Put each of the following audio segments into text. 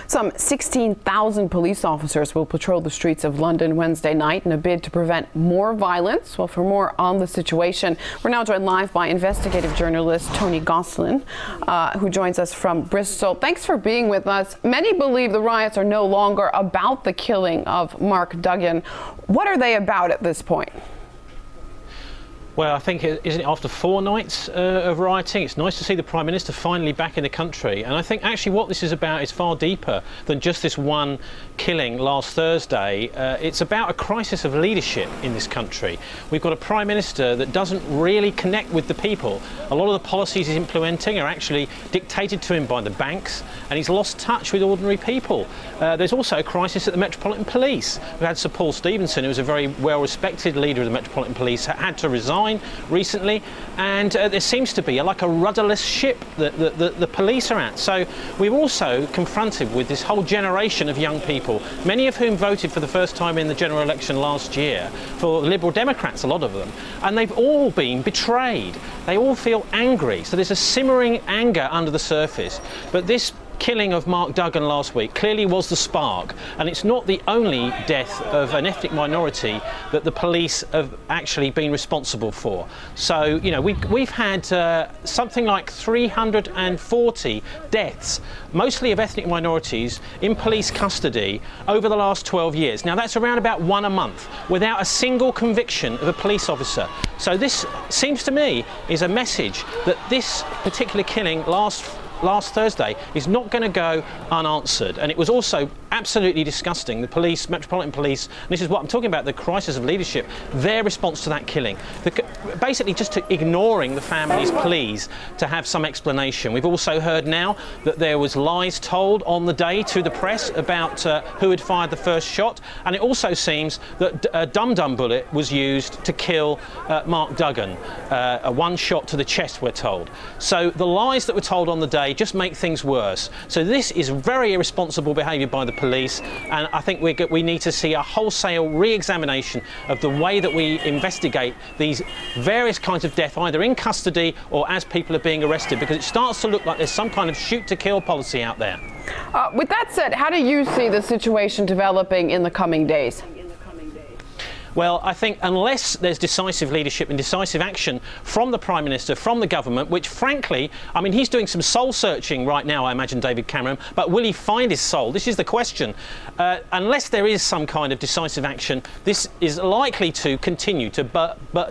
Some 16,000 police officers will patrol the streets of London Wednesday night in a bid to prevent more violence. Well, for more on the situation, we're now joined live by investigative journalist Tony Gosselin, who joins us from Bristol. Thanks for being with us. Many believe the riots are no longer about the killing of Mark Duggan. What are they about at this point? Well, I think, isn't it after 4 nights of rioting, it's nice to see the Prime Minister finally back in the country. And I think actually what this is about is far deeper than just this one killing last Thursday. It's about a crisis of leadership in this country. We've got a Prime Minister that doesn't really connect with the people. A lot of the policies he's implementing are actually dictated to him by the banks, and he's lost touch with ordinary people. There's also a crisis at the Metropolitan Police. We had Sir Paul Stephenson, who was a very well-respected leader of the Metropolitan Police, had to resign recently, and there seems to be like a rudderless ship that the police are at. So we're also confronted with this whole generation of young people, many of whom voted for the first time in the general election last year for Liberal Democrats, a lot of them, and they've all been betrayed. They all feel angry. So there's a simmering anger under the surface. But this killing of Mark Duggan last week clearly was the spark, and it's not the only death of an ethnic minority that the police have actually been responsible for. So, you know, we've had something like 340 deaths, mostly of ethnic minorities, in police custody over the last 12 years. Now, that's around about 1 a month, without a single conviction of a police officer. So this seems to me is a message that this particular killing last Thursday is not going to go unanswered. And it was also absolutely disgusting. The police, Metropolitan Police, and this is what I'm talking about, the crisis of leadership, their response to that killing. Basically just ignoring the family's pleas to have some explanation. We've also heard now that there was lies told on the day to the press about who had fired the first shot, and it also seems that a dum-dum bullet was used to kill Mark Duggan. A one shot to the chest, we're told. So the lies that were told on the day just make things worse. So this is very irresponsible behaviour by the police, and I think we need to see a wholesale re-examination of the way that we investigate these various kinds of death, either in custody or as people are being arrested, because it starts to look like there's some kind of shoot-to-kill policy out there. With that said, how do you see the situation developing in the coming days? Well, I think unless there's decisive leadership and decisive action from the Prime Minister, from the government, which frankly, I mean, he's doing some soul searching right now, I imagine, David Cameron, but will he find his soul? This is the question. Unless there is some kind of decisive action, this is likely to continue to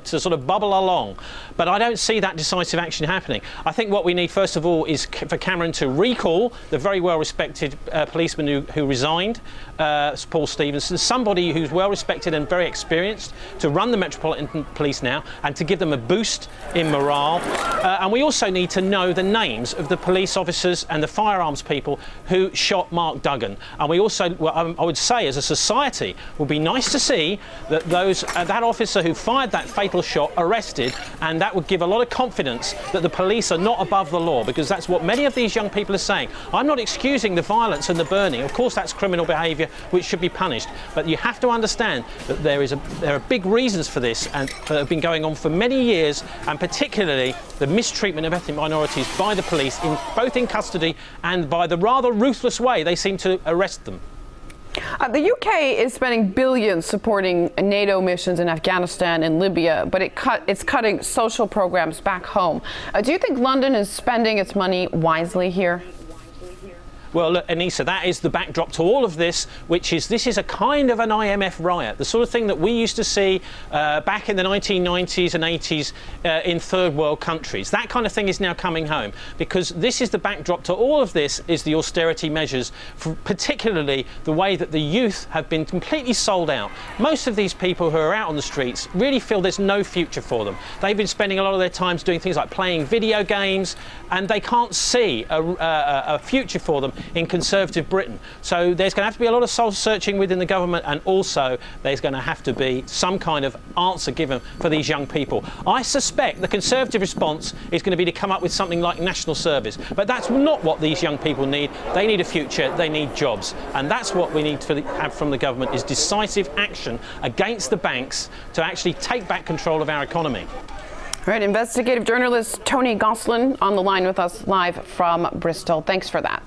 sort of bubble along. But I don't see that decisive action happening. I think what we need, first of all, is for Cameron to recall the very well-respected policeman who resigned, Paul Stephenson, somebody who's well-respected and very experienced, to run the Metropolitan Police now and to give them a boost in morale. And we also need to know the names of the police officers and the firearms people who shot Mark Duggan. And we also, well, I would say, as a society, it would be nice to see that that officer who fired that fatal shot arrested, and that would give a lot of confidence that the police are not above the law, because that's what many of these young people are saying. I'm not excusing the violence and the burning. Of course, that's criminal behaviour which should be punished. But you have to understand that there are big reasons for this, and that have been going on for many years, and particularly the mistreatment of ethnic minorities by the police, both in custody and by the rather ruthless way they seem to arrest them. The UK is spending billions supporting NATO missions in Afghanistan and Libya, but it's cutting social programs back home. Do you think London is spending its money wisely here? Well, look, Anissa, that is the backdrop to all of this, which is this is a kind of an IMF riot, the sort of thing that we used to see back in the 1990s and 80s in third world countries. That kind of thing is now coming home, because this is the backdrop to all of this is the austerity measures, particularly the way that the youth have been completely sold out. Most of these people who are out on the streets really feel there's no future for them. They've been spending a lot of their time doing things like playing video games, and they can't see a future for them in Conservative Britain. So there's going to have to be a lot of soul searching within the government, and also there's going to have to be some kind of answer given for these young people. I suspect the Conservative response is going to be to come up with something like national service, but that's not what these young people need. They need a future, they need jobs, and that's what we need to have from the government, is decisive action against the banks to actually take back control of our economy. All right, investigative journalist Tony Gosselin on the line with us live from Bristol. Thanks for that.